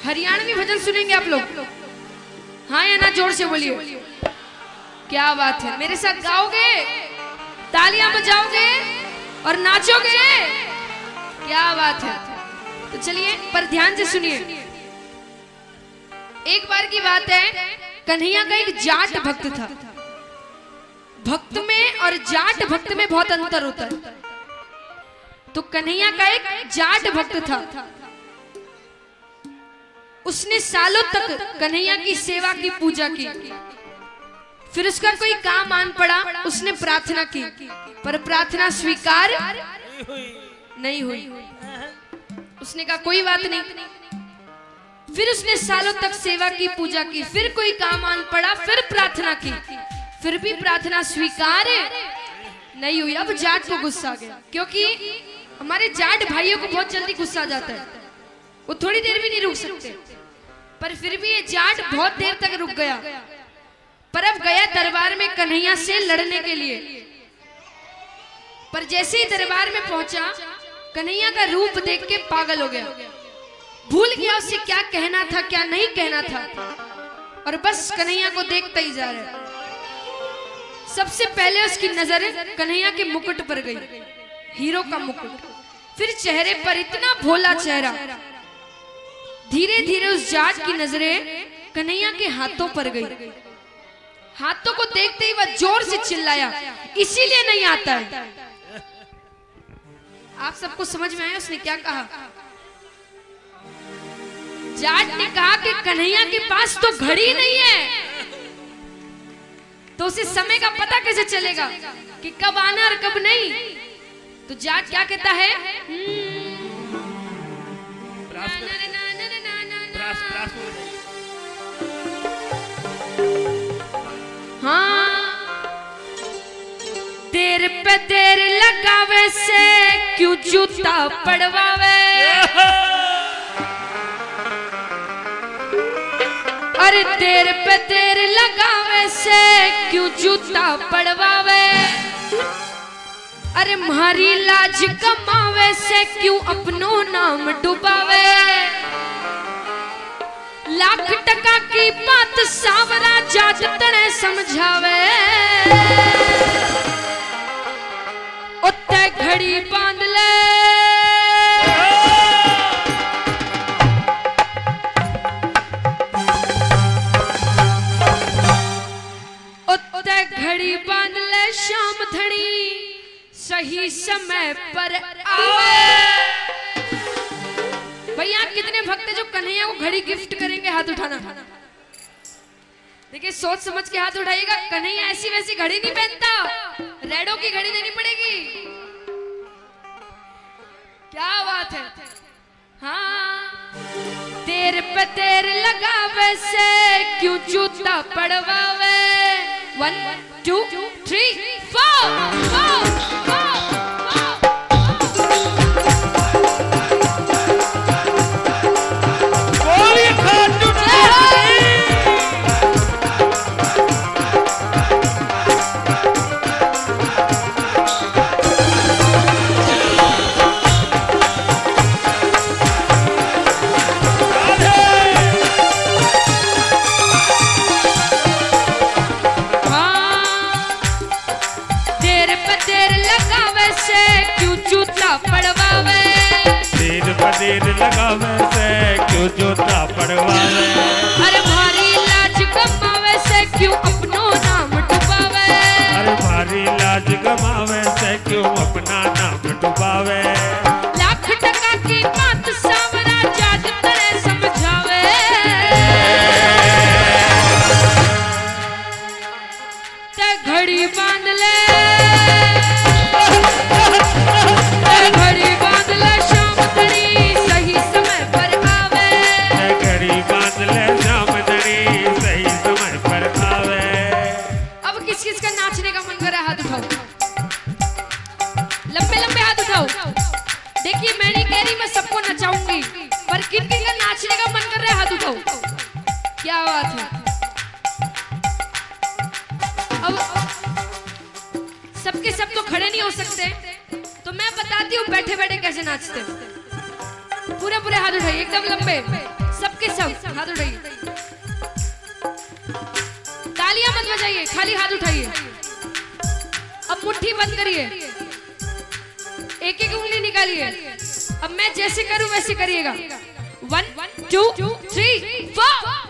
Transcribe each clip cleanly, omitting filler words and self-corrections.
हरियाणवी भजन सुनेंगे आप लोग? हाँ या ना? जोर से बोलिए। क्या बात है, मेरे साथ गाओगे, तालियां बजाओगे और नाचोगे? क्या बात है। तो चलिए पर ध्यान से सुनिए। एक बार की बात है, कन्हैया का एक जाट भक्त था। भक्त में और जाट भक्त में बहुत अंतर होता है। तो कन्हैया का एक जाट भक्त था। उसने सालों तक कन्हैया की सेवा की, पूजा की। फिर उसका कोई काम आन पड़ा, उसने प्रार्थना की, पर प्रार्थना स्वीकार नहीं हुई। उसने कहा कोई बात नहीं। फिर उसने सालों तक सेवा की, पूजा की, फिर कोई काम आन पड़ा, फिर प्रार्थना की, फिर भी प्रार्थना स्वीकार नहीं हुई। अब जाट को गुस्सा आ गया, क्योंकि हमारे जाट भाइयों को बहुत जल्दी गुस्सा आ जाता है, वो थोड़ी देर भी नहीं रुक सकते। पर फिर भी ये जाट बहुत देर तक रुक गया। पर अब गया दरबार में कन्हैया से लड़ने के लिए। पर जैसे ही दरबार में पहुंचा, कन्हैया का रूप देख के पागल हो गया, भूल गया उसे क्या कहना था, क्या नहीं कहना था, और बस कन्हैया को देखता ही जा रहा है। सबसे पहले उसकी नजर कन्हैया के मुकुट पर गई, हीरो का मुकुट। फिर चेहरे पर इतना भोला चेहरा। धीरे धीरे उस जाट की नजरें कन्हैया के हाथों पर गई। हाथों को देखते ही वह जोर से चिल्लाया, इसीलिए नहीं आता है। आप सबको समझ में आया उसने क्या कहा? जाट ने कहा कि कन्हैया के पास तो घड़ी नहीं है, तो उसे समय का पता कैसे चलेगा कि कब आना और कब नहीं? तो जाट क्या कहता है? हाँ, देर पे देर लगावे से क्यों जूता पड़वावे, अरे देर पे देर लगावे से क्यों जूता पड़वावे, अरे मारी लाज कमावे से क्यों अपनो नाम डुबावे। लाख टका की बात सावरा जाट तने समझावे, उत्ते घड़ी बांध ले, उत्ते घड़ी बांध ले, शाम धड़ी सही समय पर आवे। भैया कितने भक्त है जो कन्हैया को घड़ी गिफ्ट करेंगे? हाथ उठाना। देखिए सोच समझ के हाथ उठाइएगा। कन्हैया ऐसी वैसी घड़ी नहीं पहनता, रेडो की घड़ी देनी पड़ेगी। क्या बात है। हाँ, देर पे देर लगावे से क्यों जूता पड़वावे। 1 2 3 4 देर लगावे से क्यों जूता पड़वावे, अरे भारी लाज कमावे से क्यों अपनो नाम डुबावे, अरे भारी लाज गमावे से क्यों अपना नाम डुबावे। लाख टका की बात सावरा जाट तने समझावे, ते घड़ी बांध ले, ते घड़ी बांध ले, शाम धड़ी सही समय पर आवे, ते घड़ी बांध ले, शाम धड़ी सही समय पर आवे। अब किस किस का नाचने का मन कर रहा है? हाथ उठाओ, लंबे लंबे हाथ उठाओ। देखिए मैं नहीं कह रही मैं सबको नचाऊंगी, पर किन किन का नाचने का मन कर रहा है? हाथ उठाओ। क्या बात है। अब सबके सब तो खड़े नहीं हो सकते, तो मैं बताती हूँ बैठे बैठे कैसे नाचते हैं। पूरे पूरे हाथ उठाइए, एकदम लंबे, सबके सबके सब हाथ उठाइए, तालियां मत बजाइए, खाली हाथ उठाइए। अब मुट्ठी बंद करिए, एक एक उंगली निकालिए। अब मैं जैसे करूं वैसे करिएगा। 1 2 3 4।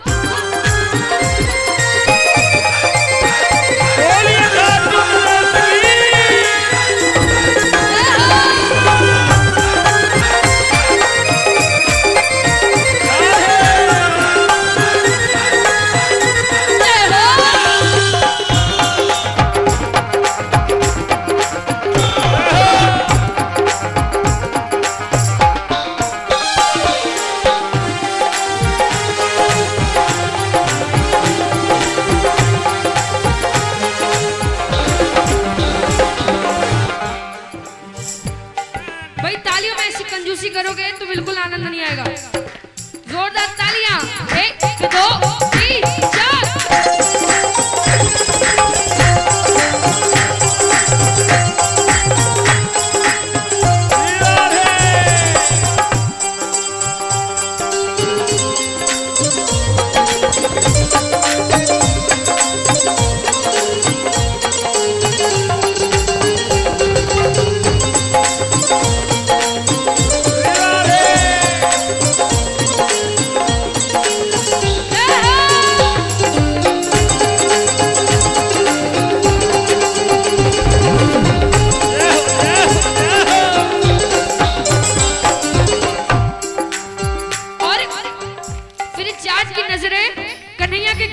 भाई तालियों में ऐसी कंजूसी करोगे तो बिल्कुल आनंद नहीं आएगा। जोरदार तालियां। 1 2 3 4।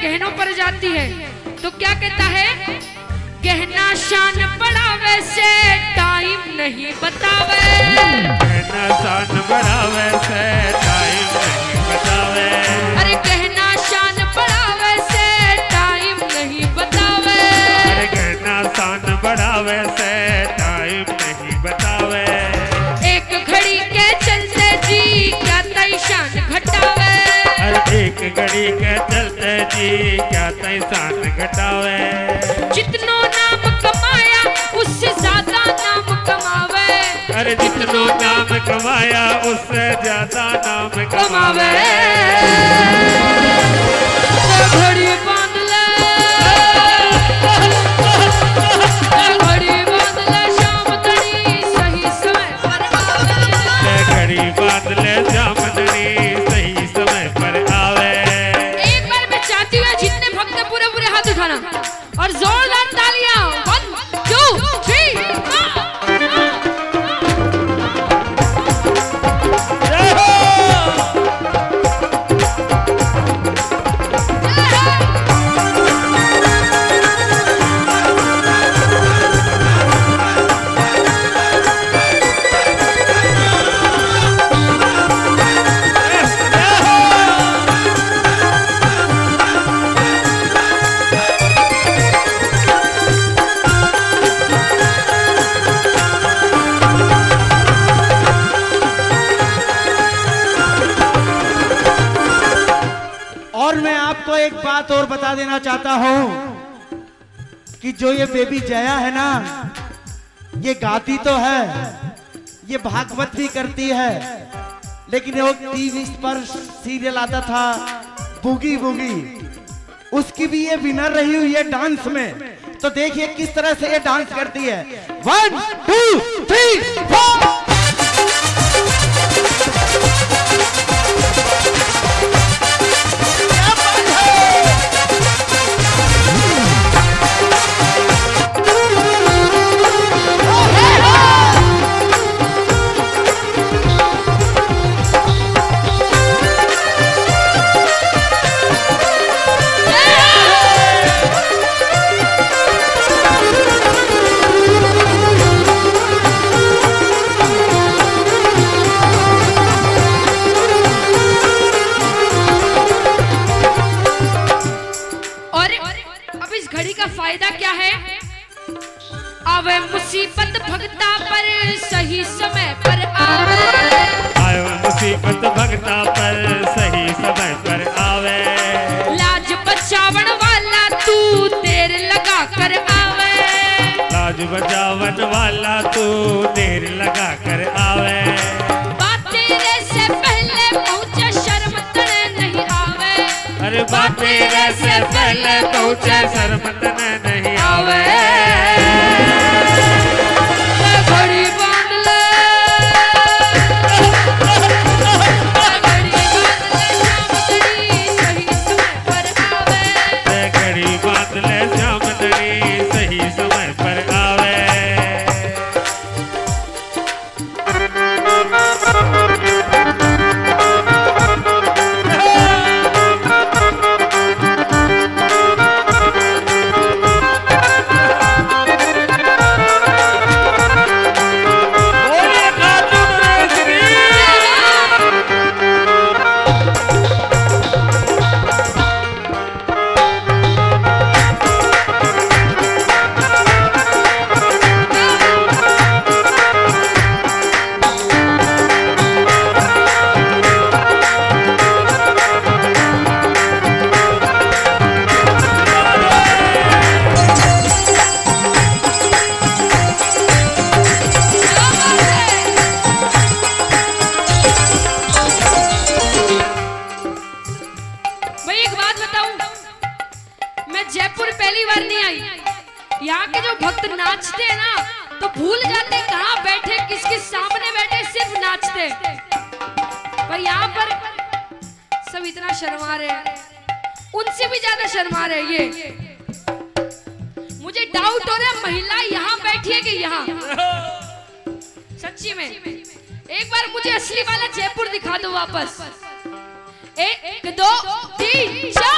गहनों पर जाती है तो क्या कहता है? गहना शान बढ़ावे से टाइम नहीं बतावे। गहना शान बढ़ावे से टाइम नहीं बतावे। अरे गहना शान बढ़ावे से टाइम नहीं बतावे। अरे गहना शान बढ़ावे से टाइम नहीं बतावे। एक घड़ी के चलते जी क्या तई शान घटावे। एक घड़ी के चलते जी क्या तय शान घटावे। जितनो नाम कमाया उससे ज्यादा नाम कमावे। अरे जितनो नाम कमाया उससे ज्यादा नाम कमावे। घड़ी बांध ले, घड़ी बांध ले, शाम तड़ी सही समय पर आवे। घड़ी बांध ले, शाम तड़ी सही समय पर आवे। एक बार मैं चाहती हूँ जितने भक्त हैं पूरे पूरे हाथ उठाना और जोरदार तालियां। 1 2 3 आपको एक बात और बता देना चाहता हूं कि जो ये बेबी जया है ना, ये गाती तो है, ये भागवत भी करती है, लेकिन वो टीवी पर सीरियल आता था बुगी बुगी, उसकी भी ये विनर रही हुई है डांस में। तो देखिए किस तरह से ये डांस करती है। 1 2 3 4। फायदा क्या है? आवे मुसीबत भगता पर सही समय पर आवे। आवे मुसीबत भगता पर सही समय पर आवे। लाज बचावन वाला तू देर लगा कर आवे। लाज बचावन वाला तू देर लगा कर आवे। बात तेरे से पहले पहुंचे शर्म तड़े नहीं अरे बातें से पहले तो शर्मत नहीं आवे घड़ी बांध ले घड़ी बांध ले जामदनी सही समय पर आवे जयपुर पहली बार नहीं आई। यहाँ के जो भक्त नाचते हैं ना तो भूल जाते कहाँ बैठे किसके सामने बैठे, सिर्फ नाचते। पर यहाँ पर सब इतना शर्मा रहे हैं, उनसे भी ज्यादा शर्मा रहे ये। मुझे डाउट हो रहा है महिला यहाँ बैठी है कि यहाँ, सच्ची में। एक बार मुझे असली वाला जयपुर दिखा दो वापस। 1 2 3 4।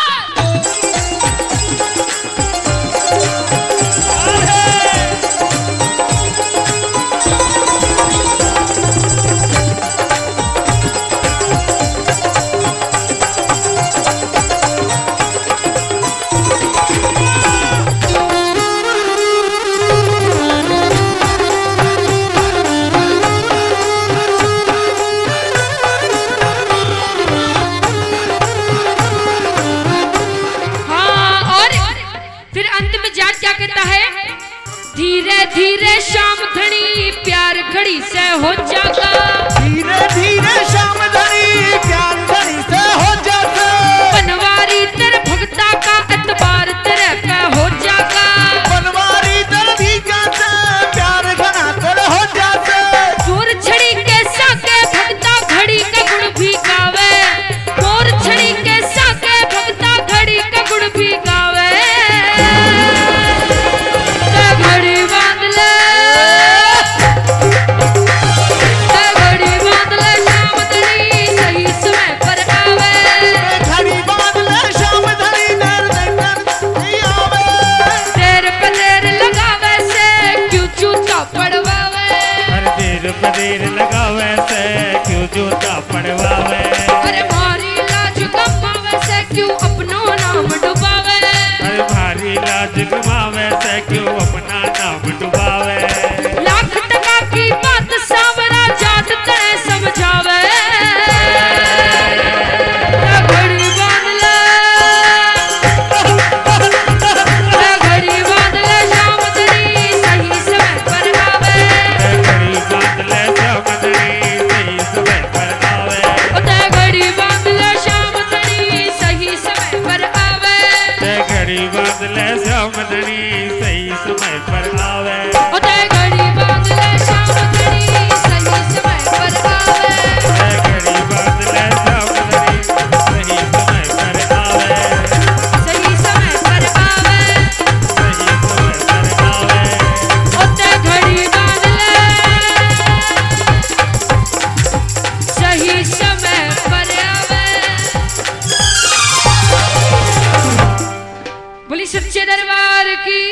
धीरे धीरे शाम धनी प्यार घड़ी से हो जागा, धीरे धीरे शाम धनी प्यार घड़ी से हो जागा। बनवारी तेरे भक्ता का एतबार तेरे पे हो जागा, बनवारी तेरे भी जाता प्यार घना तेरे हो जाता। चोर छड़ी के साके भक्ता घड़ी का गुण भी गावे, चोर छड़ी के साके भक्ता घड़ी का गुण भी गावे। घड़ी बांध ले शाम धनी सही समय पर आवे, घड़ी बांध ले शाम धनी देर नहीं आवे। देर पे देर लगावे से क्यों जूता पड़वावे, हर देर पे देर लगावे से क्यों जूता पड़वावे। अरे भारी लाज गवावे से क्यों अपनो नाम डुबावे, अरे भारी लाज गवावे से क्यों अपना नाम डुबावे। लाख टका की बात सावरा जात तने समझावे। घड़ी बांध ले शाम धनी सही समय पर आवे, घड़ी बांध ले शाम धनी सही समय पर आवे। घड़ी बांध ले शाम धनी सही समय पर आवे, घड़ी बांध ले शाम धनी सही समय पर आवे। घड़ी बांध ले शाम धनी सही समय पर आवे, घड़ी बांध ले शाम धनी सही समय पर आवे। सही समय पर आवे, सही समय पर आवे। घड़ी बांध ले सही समय पर आवे। बोली सच्चे दरबार की।